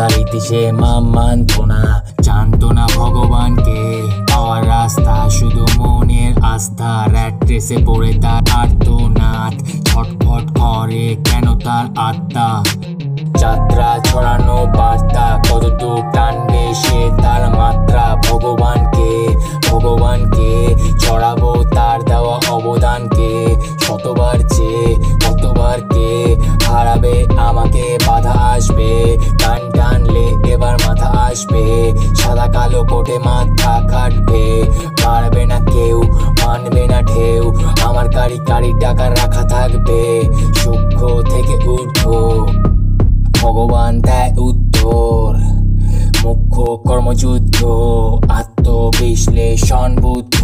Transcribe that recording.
গাড়িতে সে মা মানত না, জানতো না ভগবানকে। পাওয়ার রাস্তা শুধু মনের আস্থা, র্যাট রেসে পড়ে তার আর্তনাদ, ছটফট করে কেন তার আত্মা। যাত্রা ছড়ানো বার্তা, কতটুক টানবে সে তার মাত্রা। ভগবানকে ছড়াবো তার দেওয়া অবদানকে। শতবার চেয়ে কতবার কে হারাবে আমাকে, বাধা আসবে কান টানলে এবার মাথা আসবে। সাদা কালো কোটে মাথা কাটবে, পারবে না কেউ, মানবে না ঢেউ। আমার কারি টাকা রাখা থাকবে, সূক্ষ্ম থেকে ঊর্ধ্ব ভগবান দেয় উত্তর। মুখ্য কর্মযুদ্ধ, আত্মবিশ্লেষণ বুদ্ধ।